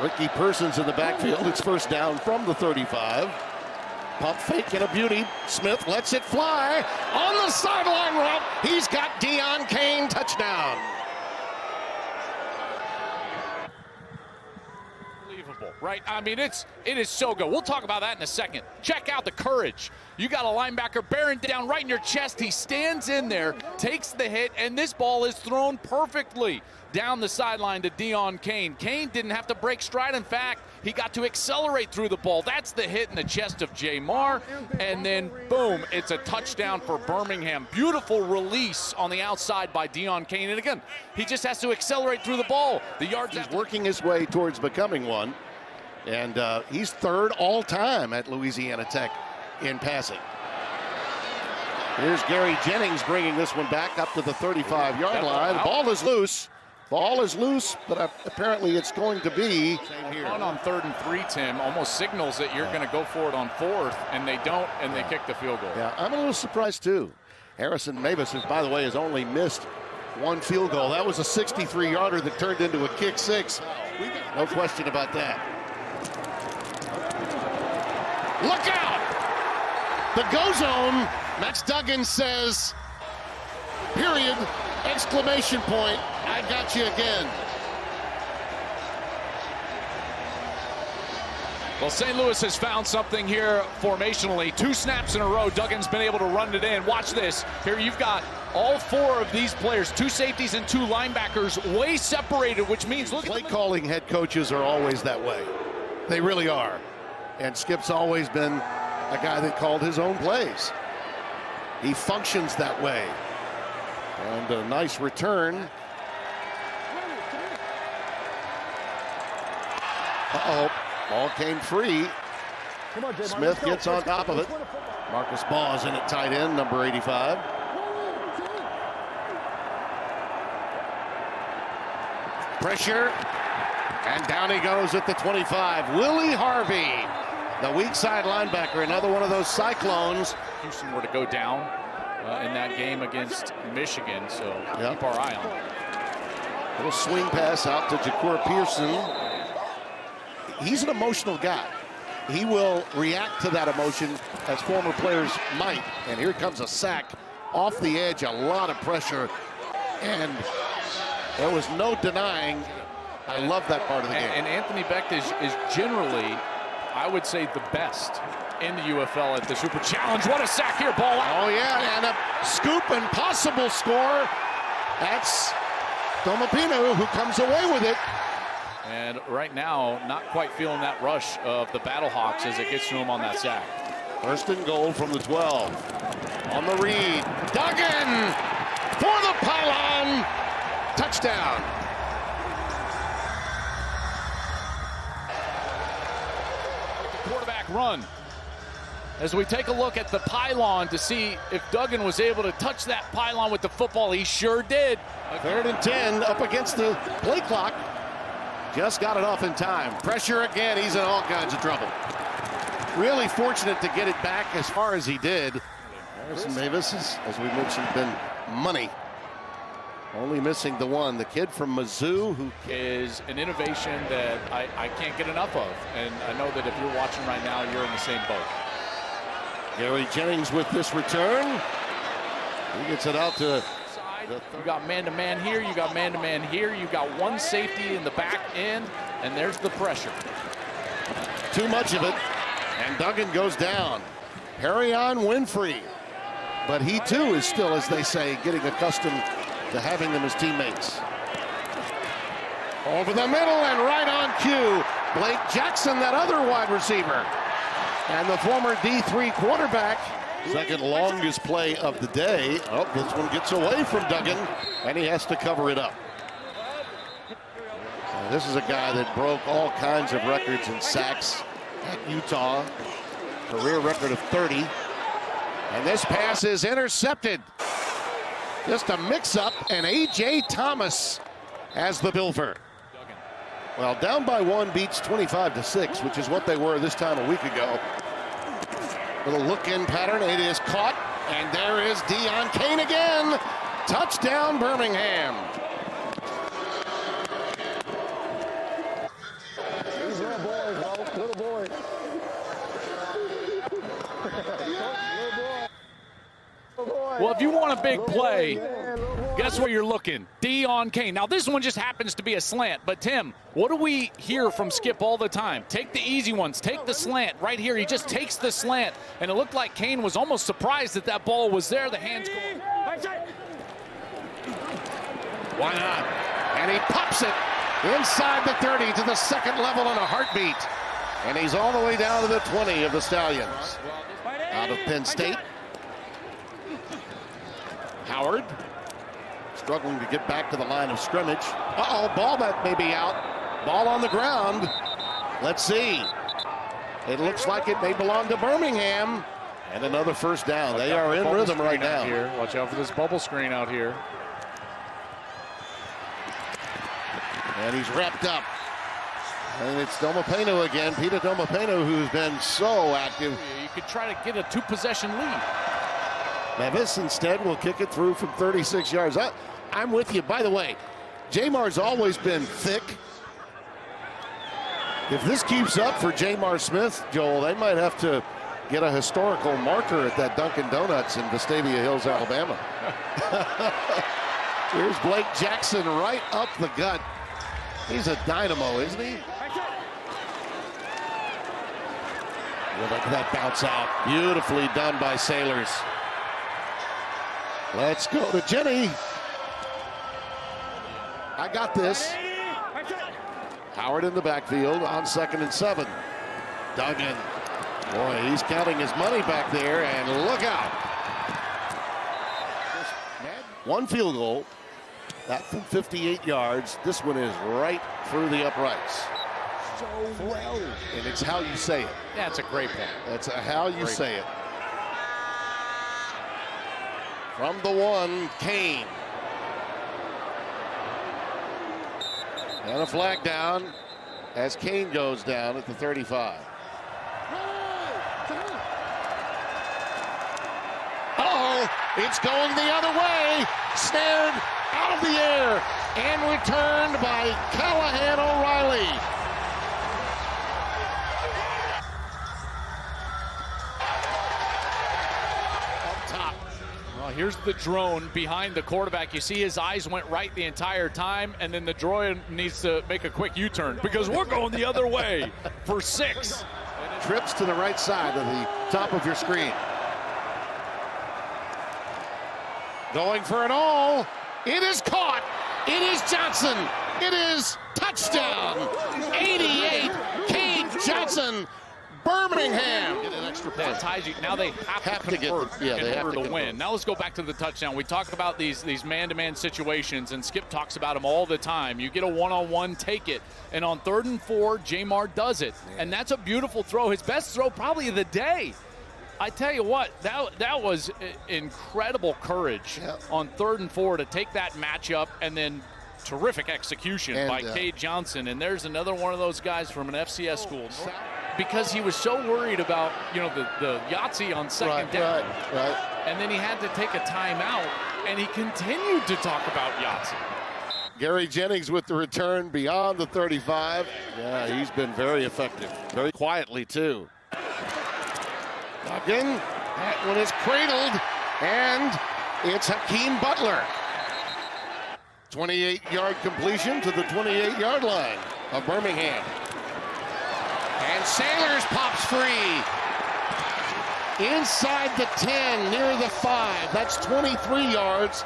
Ricky Persons in the backfield. It's first down from the 35. Pump fake and a beauty. Smith lets it fly. On the sideline route, he's got Deon Cain, touchdown. Unbelievable, right? I mean, it is so good. We'll talk about that in a second. Check out the courage. You got a linebacker bearing down right in your chest. He stands in there, takes the hit, and this ball is thrown perfectly down the sideline to Deon Cain. Cain didn't have to break stride. In fact, he got to accelerate through the ball. That's the hit in the chest of Jamar. And then, boom, it's a touchdown for Birmingham. Beautiful release on the outside by Deon Cain. And again, he just has to accelerate through the ball. The yards. He's working his way towards becoming one. And he's third all time at Louisiana Tech in passing. Here's Gary Jennings bringing this one back up to the 35-yard line. Ball is loose. Ball is loose, but apparently it's going to be. One on 3rd and 3, Tim, almost signals that you're going to go for it on 4th, and they don't, and they kick the field goal. Yeah, I'm a little surprised too. Harrison Mavis, who, by the way, has only missed one field goal. That was a 63-yarder that turned into a kick 6. No question about that. Look out! The go zone. Max Duggan says, period, exclamation point, I got you again. Well, St. Louis has found something here formationally. 2 snaps in a row. Duggan's been able to run it in. Watch this. Here you've got all 4 of these players, 2 safeties and 2 linebackers, way separated, which means look. Play calling head coaches are always that way. They really are. And Skip's always been a guy that called his own plays. He functions that way. And a nice return. Uh-oh, ball came free. Smith gets on top of it. Marcus Baugh is in at tight end, number 85. Pressure, and down he goes at the 25. Willie Harvey, the weak side linebacker, another one of those Cyclones. Houston were to go down in that game against Michigan, so keep our eye on it. Little swing pass out to Jacour Pearson. He's an emotional guy. He will react to that emotion as former players might. And here comes a sack off the edge, a lot of pressure. And there was no denying. I love that part of the game. And Anthony Becht is generally, I would say, the best in the UFL at the Super Challenge. What a sack here, ball out. Oh yeah, and a scoop and possible score. That's Tomapino who comes away with it. And right now, not quite feeling that rush of the Battlehawks as it gets to him on that sack. First and goal from the 12. On the read, Duggan for the pylon. Touchdown. The quarterback run. As we take a look at the pylon to see if Duggan was able to touch that pylon with the football, he sure did. 3rd and 10 up against the play clock. Just got it off in time. Pressure again, he's in all kinds of trouble. Really fortunate to get it back as far as he did. Harrison Mavis has, as we mentioned, been money. Only missing the one, the kid from Mizzou, who is an innovation that I can't get enough of. And I know that if you're watching right now, you're in the same boat. Gary Jennings with this return. He gets it out to... You got man-to-man here, you got man-to-man here, you got one safety in the back end, and there's the pressure. Too much of it, and Duggan goes down. Perrion Winfrey. But he too is still, as they say, getting accustomed to having them as teammates. Over the middle and right on cue. Blake Jackson, that other wide receiver. And the former D3 quarterback. Second longest play of the day. Oh, this one gets away from Duggan, and he has to cover it up. This is a guy that broke all kinds of records in sacks at Utah. Career record of 30. And this pass is intercepted. Just a mix-up, and A.J. Thomas has the pilfer. Well, down by 1 beats 25-6, which is what they were this time a week ago. Little look-in pattern, it is caught, and there is Deon Cain again. Touchdown, Birmingham. Well, if you want a big play, guess where you're looking? D on Kane. Now, this one just happens to be a slant. But, Tim, what do we hear from Skip all the time? Take the easy ones. Take the slant. Right here, he just takes the slant. And it looked like Kane was almost surprised that that ball was there. The hands go. Why not? And he pops it inside the 30 to the second level in a heartbeat. And he's all the way down to the 20 of the Stallions. Out of Penn State. Howard struggling to get back to the line of scrimmage. Uh-oh, ball that may be out. Ball on the ground. Let's see. It looks like it may belong to Birmingham. And another first down. They are in rhythm right now. Here. Watch out for this bubble screen out here. And he's wrapped up. And it's Domapeno again. Peter Domapeno, who's been so active. You could try to get a two-possession lead. Mevis instead will kick it through from 36 yards. I'm with you. By the way, J'Mar's always been thick. If this keeps up for J'Mar Smith, Joel, they might have to get a historical marker at that Dunkin' Donuts in Vestavia Hills, Alabama. Here's Blake Jackson right up the gut. He's a dynamo, isn't he? Well, look at that bounce out. Beautifully done by Sailors. Let's go to Jenny. I got this. Howard in the backfield on 2nd and 7. Duggan. Boy, he's counting his money back there, and look out. One field goal. That from 58 yards. This one is right through the uprights. So well. And it's how you say it. Yeah, it's a great play. That's how you say it. From the 1, Kane. And a flag down as Kane goes down at the 35. Uh-oh, it's going the other way. Snared out of the air and returned by Callahan O'Reilly. Up top. Well, here's the drone behind the quarterback. You see his eyes went right the entire time, and then the drone needs to make a quick U-turn because we're going the other way for 6. Trips to the right side of the top of your screen. Going for it all. It is caught. It is Johnson. It is touchdown. 88. Cade Johnson. Birmingham. Get an extra point. Now they have to convert in order to win. Convert. Now let's go back to the touchdown. We talk about these man-to-man situations, and Skip talks about them all the time. You get a one-on-one, take it. And on 3rd and 4, J'Mar does it. Yeah. And that's a beautiful throw. His best throw probably of the day. I tell you what, that was incredible courage on 3rd and 4 to take that matchup, and then terrific execution by Cade Johnson. And there's another one of those guys from an FCS school. Because he was so worried about, the Yahtzee on 2nd down. Right. And then he had to take a timeout, and he continued to talk about Yahtzee. Gary Jennings with the return beyond the 35. Yeah, he's been very effective. Very quietly, too. Duggan, that one is cradled, and it's Hakeem Butler. 28-yard completion to the 28-yard line of Birmingham. And Sailors pops free. Inside the 10, near the 5. That's 23 yards.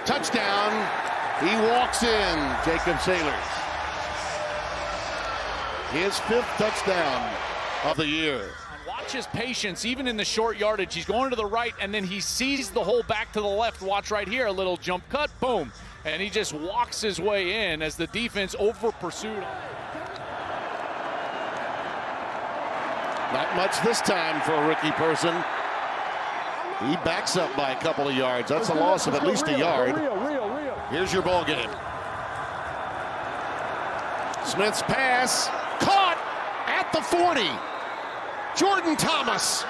Touchdown. He walks in, Jacob Sailors. His 5th touchdown of the year. Watch his patience, even in the short yardage. He's going to the right, and then he sees the hole back to the left. Watch right here, a little jump cut, boom. And he just walks his way in as the defense over-pursued. Not much this time for a rookie person. He backs up by a couple of yards. That's a loss of at least a yard. Here's your ball game. Smith's pass, caught at the 40. Jordan Thomas.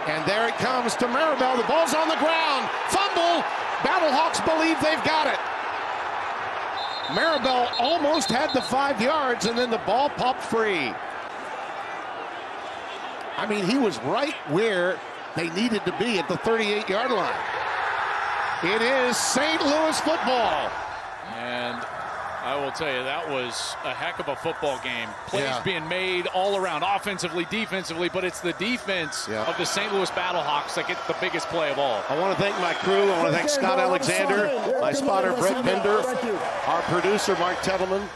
And there it comes to Maribel. The ball's on the ground. Fumble. Battlehawks believe they've got it. Maribel almost had the 5 yards, and then the ball popped free. I mean, he was right where they needed to be at the 38-yard line. It is St. Louis football. And I will tell you, that was a heck of a football game. Plays being made all around, offensively, defensively, but it's the defense of the St. Louis Battlehawks that get the biggest play of all. I want to thank my crew. I want to thank Scott Alexander, my spotter Brett Bender, our producer Mark Tettleman,